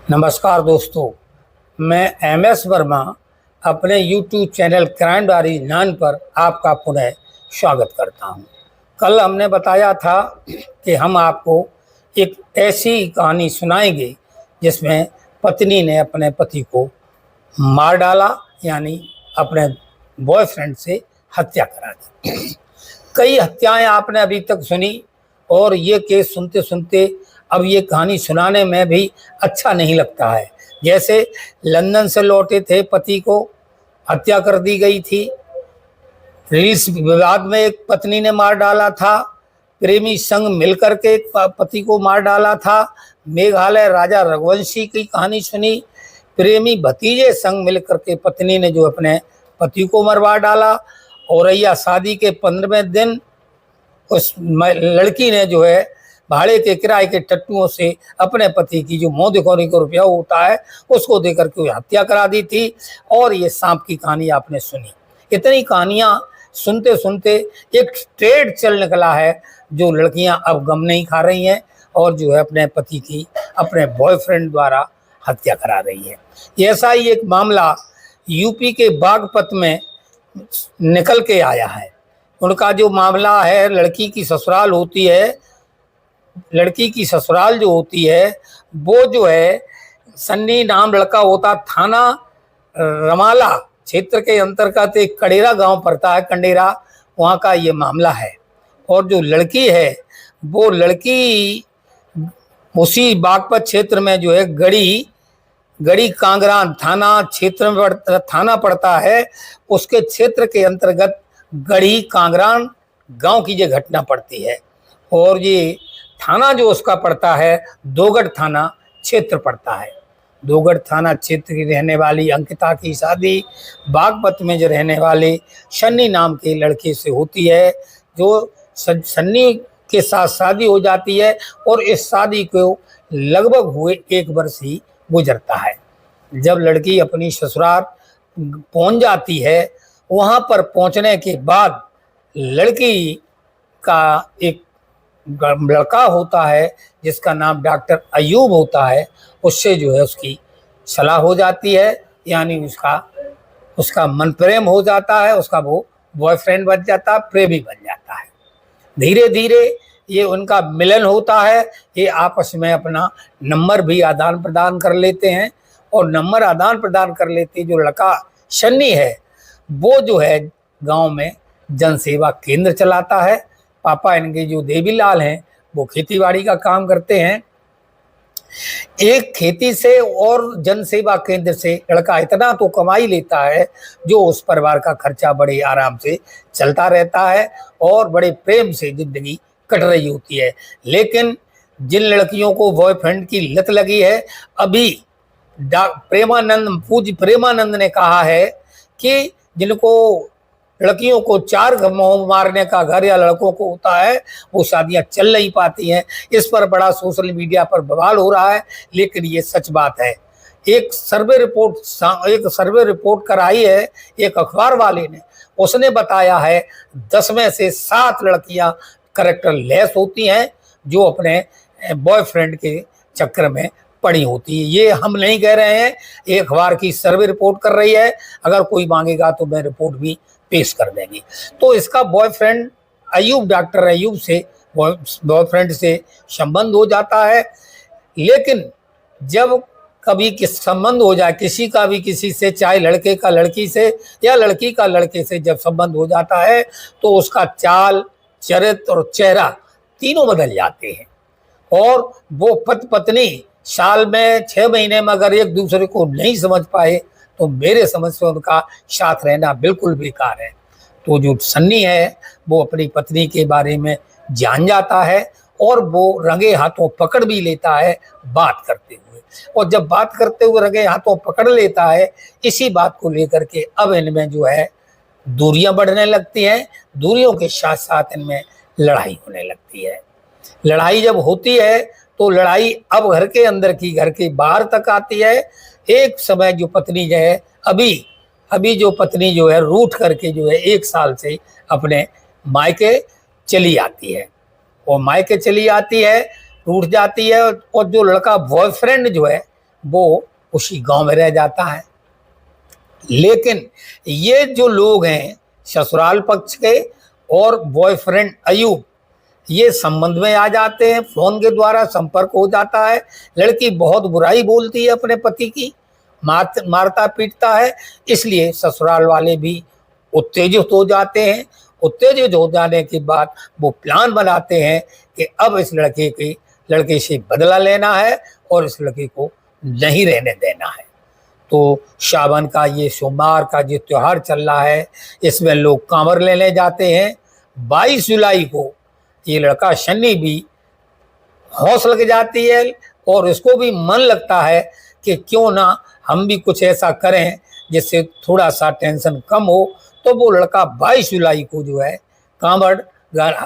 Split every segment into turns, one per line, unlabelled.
नमस्कार दोस्तों, मैं एमएस वर्मा अपने यूट्यूब चैनल क्राइम डायरी 9 पर आपका पुनः स्वागत करता हूं। कल हमने बताया था कि हम आपको एक ऐसी कहानी सुनाएंगे जिसमें पत्नी ने अपने पति को मार डाला, यानी अपने बॉयफ्रेंड से हत्या करा दी। कई हत्याएं आपने अभी तक सुनी और ये केस सुनते सुनते अब ये कहानी सुनाने में भी अच्छा नहीं लगता है। जैसे लंदन से लौटे थे, पति को हत्या कर दी गई थी। रील्स विवाद में एक पत्नी ने मार डाला था। प्रेमी संग मिलकर के एक पति को मार डाला था। मेघालय राजा रघुवंशी की कहानी सुनी। प्रेमी भतीजे संग मिलकर के पत्नी ने जो अपने पति को मरवा डाला। औरैया शादी के 15वें दिन उस लड़की ने जो है भाड़े के किराए के टट्टुओं से अपने पति की जो मुँह दिखाने को रुपया होता है उसको देकर के हत्या करा दी थी। और ये सांप की कहानी आपने सुनी। इतनी कहानियां सुनते सुनते एक ट्रेड चल निकला है जो लड़कियां अब गम नहीं खा रही हैं और जो है अपने पति की अपने बॉयफ्रेंड द्वारा हत्या करा रही है। ऐसा ही एक मामला यूपी के बागपत में निकल के आया है। उनका जो मामला है, लड़की की ससुराल जो होती है वो जो है सन्नी नाम लड़का होता। थाना रमाला क्षेत्र के अंतर्गत एक कडेरा गांव पड़ता है, कंडेरा, वहाँ का ये मामला है। और जो लड़की है वो लड़की उसी बागपत क्षेत्र में जो है गड़ी कांगरान थाना क्षेत्र में थाना पड़ता है। उसके क्षेत्र के अंतर्गत गढ़ी कांगरान गांव की ये घटना पड़ती है। और ये थाना जो उसका पड़ता है दोगढ़ थाना क्षेत्र पड़ता है। दोगढ़ थाना क्षेत्र की रहने वाली अंकिता की शादी बागपत में जो रहने वाले सन्नी नाम के लड़के से होती है। जो सन्नी के साथ शादी हो जाती है और इस शादी को लगभग हुए 1 वर्ष ही गुजरता है। जब लड़की अपनी ससुराल पहुंच जाती है, वहां पर पहुंचने के बाद लड़की का एक लड़का होता है जिसका नाम डॉक्टर अयूब होता है, उससे जो है उसकी सलाह हो जाती है, यानी उसका मन प्रेम हो जाता है, उसका वो बॉयफ्रेंड बन जाता है, प्रेमी बन जाता है। धीरे धीरे ये उनका मिलन होता है। ये आपस में अपना नंबर भी आदान प्रदान कर लेते हैं और नंबर आदान प्रदान कर लेते जो लड़का सन्नी है वो जो है गांव में जनसेवा केंद्र चलाता है। पापा इनके जो देवीलाल हैं वो खेतीबाड़ी का काम करते हैं। एक खेती से और जनसेवा केंद्र से लड़का इतना तो कमाई लेता है जो उस परिवार का खर्चा बड़े आराम से चलता रहता है और बड़े प्रेम से जिंदगी कट रही होती है। लेकिन जिन लड़कियों को बॉयफ्रेंड की लत लगी है, अभी पूज्य प्रेमानंद ने कहा है कि जिनको लड़कियों को 4 मारने का घर या लड़कों को होता है वो शादियां चल नहीं पाती हैं। इस पर बड़ा सोशल मीडिया पर बवाल हो रहा है, लेकिन ये सच बात है। एक सर्वे रिपोर्ट कराई है एक अखबार वाले ने। उसने बताया है 10 में से 7 लड़कियां कैरेक्टर लेस होती हैं जो अपने बॉयफ्रेंड के चक्कर में पड़ी होती है। ये हम नहीं कह रहे हैं, एक अखबार की सर्वे रिपोर्ट कर रही है। अगर कोई मांगेगा तो मैं रिपोर्ट भी पेश कर देंगे। तो इसका बॉयफ्रेंड अयूब, डॉक्टर अयूब से बॉयफ्रेंड से संबंध हो जाता है। लेकिन जब कभी किस संबंध हो जाए किसी का भी किसी से, चाहे लड़के का लड़की से या लड़की का लड़के से जब संबंध हो जाता है तो उसका चाल, चरित्र और चेहरा तीनों बदल जाते हैं। और वो पति पत्नी साल में 6 महीने में अगर एक दूसरे को नहीं समझ पाए तो मेरे समझ से उनका साथ रहना बिल्कुल बेकार है। तो जो सन्नी है वो अपनी पत्नी के बारे में जान जाता है और वो रंगे हाथों पकड़ भी लेता है बात करते हुए। और जब बात करते हुए रंगे हाथों पकड़ लेता है, इसी बात को लेकर के अब इनमें जो है दूरियां बढ़ने लगती हैं। दूरियों के साथ साथ इनमें लड़ाई होने लगती है। लड़ाई जब होती है तो लड़ाई अब घर के अंदर की घर के बाहर तक आती है। एक समय जो पत्नी जो है अभी जो पत्नी जो है रूठ करके जो है 1 साल से अपने मायके चली आती है। और मायके चली आती है, रूठ जाती है। और जो लड़का बॉयफ्रेंड जो है वो उसी गांव में रह जाता है। लेकिन ये जो लोग हैं ससुराल पक्ष के और बॉयफ्रेंड अयूब, ये संबंध में आ जाते हैं, फोन के द्वारा संपर्क हो जाता है। लड़की बहुत बुराई बोलती है अपने पति की, मारता पीटता है, इसलिए ससुराल वाले भी उत्तेजित हो जाते हैं। उत्तेजित हो जाने के बाद वो प्लान बनाते हैं कि अब इस लड़के से बदला लेना है और इस लड़के को नहीं रहने देना है। तो सावन का ये सोमवार का जो त्योहार चल रहा है, इसमें लोग कांवर लेने जाते हैं। 22 जुलाई को ये लड़का शनि भी होश लग जाती है और इसको भी मन लगता है कि क्यों ना हम भी कुछ ऐसा करें जिससे थोड़ा सा टेंशन कम हो। तो वो लड़का 22 जुलाई को जो है कांवड़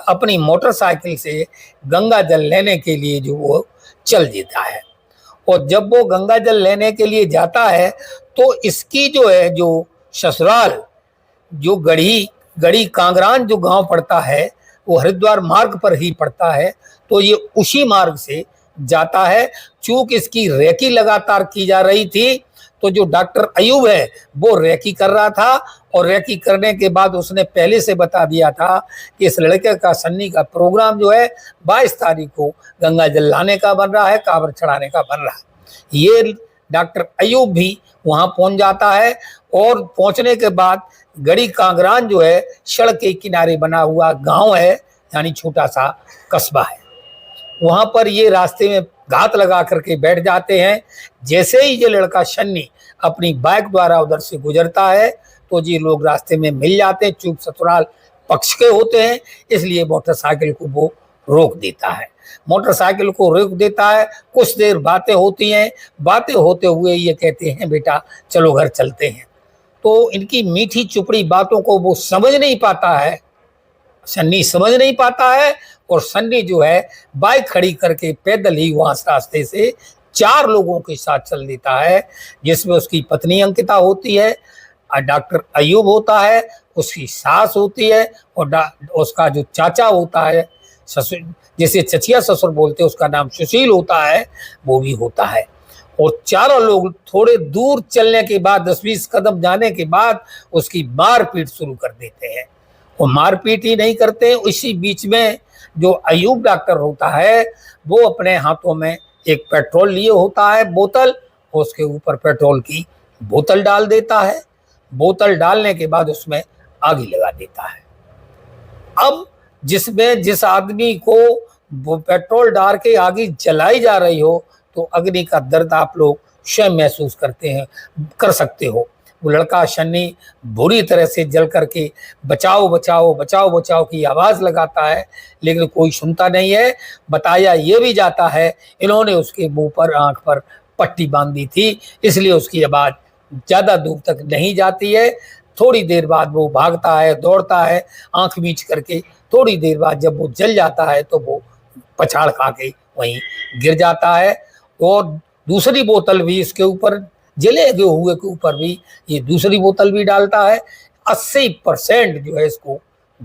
अपनी मोटरसाइकिल से गंगा जल लेने के लिए जो वो चल देता है। और जब वो गंगा जल लेने के लिए जाता है तो इसकी जो है जो ससुराल जो गढ़ी कांगरान जो गांव पड़ता है वो हरिद्वार मार्ग पर ही पड़ता है। तो ये उसी मार्ग से जाता है। चूंकि इसकी रेकी लगातार की जा रही थी तो जो डॉक्टर अयूब है वो रेकी कर रहा था और रेकी करने के बाद उसने पहले से बता दिया था कि इस लड़के का सन्नी का प्रोग्राम जो है 22 तारीख को गंगा जल लाने का बन रहा है, कांवर चढ़ाने का बन रहा है। ये डॉक्टर अयूब भी वहां पहुंच जाता है और पहुंचने के बाद गढ़ी कांगरान जो है सड़क के किनारे बना हुआ गांव है, यानी छोटा सा कस्बा है। वहां पर ये रास्ते में घात लगा करके बैठ जाते हैं। जैसे ही ये लड़का शन्नी अपनी बाइक द्वारा उधर से गुजरता है तो ये लोग रास्ते में मिल जाते हैं। चूंकि ससुराल पक्ष के होते हैं इसलिए मोटरसाइकिल को वो रोक देता है। मोटरसाइकिल को रोक देता है, कुछ देर बातें होती हैं। बातें होते हुए ये कहते हैं बेटा चलो घर चलते हैं। तो इनकी मीठी चुपड़ी बातों को वो समझ नहीं पाता है, सन्नी समझ नहीं पाता है। और सन्नी जो है बाइक खड़ी करके पैदल ही वहां रास्ते से 4 लोगों के साथ चल देता है, जिसमें उसकी पत्नी अंकिता होती है, डॉक्टर अयूब होता है, उसकी सास होती है और उसका जो चाचा होता है ससुर, जिसे चचिया ससुर बोलते हैं, उसका नाम सुशील होता है, वो भी होता है। और चारों लोग थोड़े दूर चलने के बाद 10-20 कदम जाने के बाद उसकी मारपीट शुरू कर देते हैं। और मारपीट ही नहीं करते, इसी बीच में जो अयूब डॉक्टर होता है वो अपने हाथों में एक पेट्रोल लिए होता है बोतल, उसके ऊपर पेट्रोल की बोतल डाल देता है। बोतल डालने के बाद उसमें आग लगा देता है। अब जिस आदमी को वो पेट्रोल डाल के आग जलाई जा रही हो तो अग्नि का दर्द आप लोग स्वयं महसूस कर सकते हो। वो लड़का शन्नी बुरी तरह से जल करके बचाओ बचाओ बचाओ बचाओ की आवाज़ लगाता है, लेकिन कोई सुनता नहीं है। बताया ये भी जाता है इन्होंने उसके मुंह पर आंख पर पट्टी बांधी थी, इसलिए उसकी आवाज़ ज़्यादा दूर तक नहीं जाती है। थोड़ी देर बाद वो भागता है, दौड़ता है आंख मीच करके। थोड़ी देर बाद जब वो जल जाता है तो वो पछाड़ खा के वहीं गिर जाता है। और दूसरी बोतल भी इसके ऊपर जले हुए के ऊपर भी ये दूसरी बोतल भी डालता है। 80% जो है इसको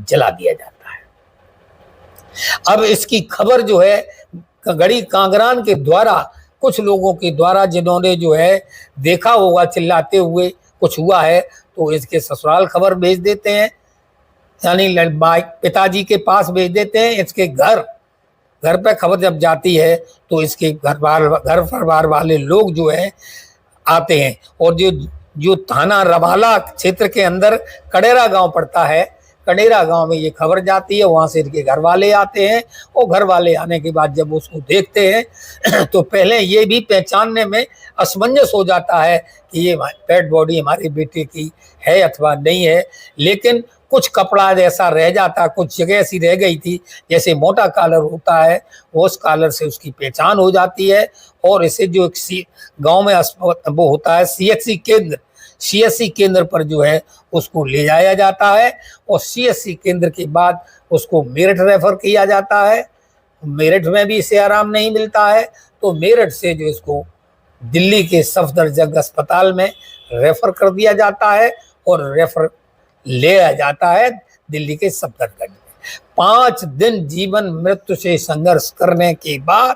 जला दिया जाता है। अब इसकी खबर जो है गढ़ी कांगरान के द्वारा, कुछ लोगों के द्वारा जिन्होंने जो है देखा होगा चिल्लाते हुए कुछ हुआ है, तो इसके ससुराल खबर भेज देते हैं, यानी पिताजी के पास भेज देते हैं। इसके घर पे खबर जब जाती है तो इसके घर परिवार वाले लोग जो है आते हैं। और जो थाना रमाला क्षेत्र के अंदर कडेरा गांव पड़ता है, कडेरा गांव में ये खबर जाती है, वहां से इनके घर वाले आते हैं। और घर वाले आने के बाद जब उसको देखते हैं तो पहले ये भी पहचानने में असमंजस हो जाता है कि ये डेड बॉडी हमारे बेटे की है अथवा नहीं है। लेकिन कुछ कपड़ा जैसा रह जाता, कुछ जगह ऐसी रह गई थी जैसे मोटा कॉलर होता है, उस कॉलर से उसकी पहचान हो जाती है। और इसे जो गांव में वो होता है सीएससी केंद्र पर जो है उसको ले जाया जाता है। और सीएससी केंद्र के बाद उसको मेरठ रेफर किया जाता है। मेरठ में भी इसे आराम नहीं मिलता है तो मेरठ से जो इसको दिल्ली के सफदरजंग अस्पताल में रेफर कर दिया जाता है और रेफर ले आ जाता है दिल्ली के सफदरजंग में। 5 दिन जीवन मृत्यु से संघर्ष करने के बाद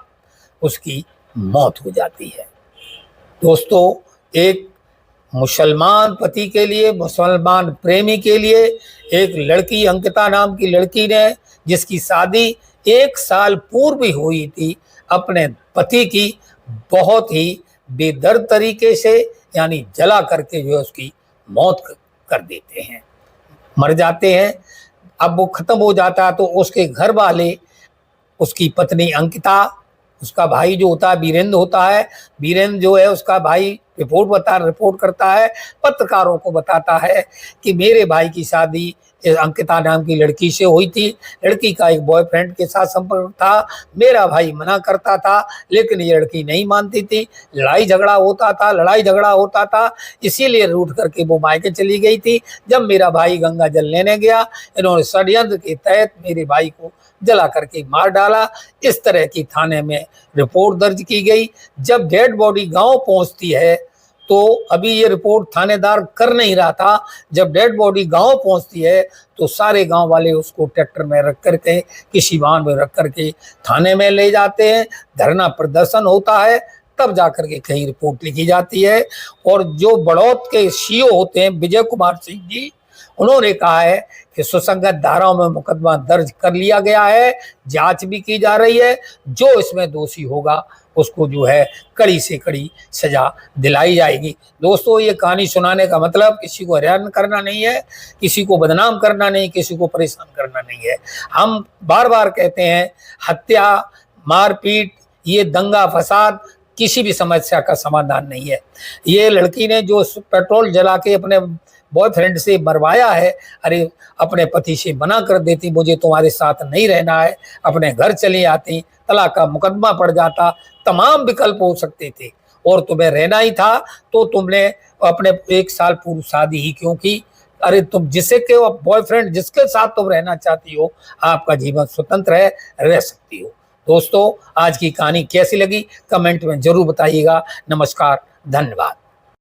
उसकी मौत हो जाती है। दोस्तों, एक मुसलमान पति के लिए, मुसलमान प्रेमी के लिए एक लड़की, अंकिता नाम की लड़की ने, जिसकी शादी 1 साल पूर्व ही हुई थी, अपने पति की बहुत ही बेदर्द तरीके से यानी जला करके जो है उसकी मौत कर देते हैं, मर जाते हैं। अब वो खत्म हो जाता है तो उसके घर वाले, उसकी पत्नी अंकिता, उसका भाई जो होता है वीरेंद्र होता है, वीरेंद्र जो है उसका भाई रिपोर्ट करता है, पत्रकारों को बताता है कि मेरे भाई की शादी अंकिता नाम की लड़की से हुई थी, लड़की का एक बॉयफ्रेंड के साथ संपर्क था, मेरा भाई मना करता था लेकिन ये लड़की नहीं मानती थी, लड़ाई झगड़ा होता था, इसीलिए रूठ करके वो मायके चली गई थी। जब मेरा भाई गंगा जल लेने गया, इन्होंने षड्यंत्र के तहत मेरे भाई को जला करके मार डाला। इस तरह की थाने में रिपोर्ट दर्ज की गई। जब डेड बॉडी गांव पहुंचती है तो अभी ये रिपोर्ट थानेदार कर नहीं रहा था, जब डेड बॉडी गांव पहुंचती है तो सारे गांव वाले उसको ट्रैक्टर में रख करके, किसी वाहन में रख करके थाने में ले जाते हैं, धरना प्रदर्शन होता है, तब जाकर के कहीं रिपोर्ट लिखी जाती है। और जो बड़ौद के सीओ होते हैं विजय कुमार सिंह जी, उन्होंने कहा है कि सुसंगत धाराओं में मुकदमा दर्ज कर लिया गया है, जांच भी की जा रही है, जो इसमें दोषी होगा उसको जो है कड़ी से कड़ी सजा दिलाई जाएगी। दोस्तों, ये कहानी सुनाने का मतलब किसी को हैरान करना नहीं है, किसी को बदनाम करना नहीं, किसी को परेशान करना नहीं है। हम बार बार कहते हैं, हत्या, मारपीट, ये दंगा फसाद किसी भी समस्या का समाधान नहीं है। ये लड़की ने जो पेट्रोल जला के अपने बॉयफ्रेंड से मरवाया है, अरे अपने पति से मना कर देती, मुझे तुम्हारे साथ नहीं रहना है, अपने घर चली आती, तलाक का मुकदमा पड़ जाता, तमाम विकल्प हो सकते थे, और तुम्हें रहना ही था तो तुमने अपने 1 साल पूर्व शादी ही क्यों की? अरे तुम जिसे के बॉयफ्रेंड जिसके साथ तुम रहना चाहती हो, आपका जीवन स्वतंत्र है, रह सकती हो। दोस्तों, आज की कहानी कैसी लगी कमेंट में जरूर बताइएगा। नमस्कार, धन्यवाद।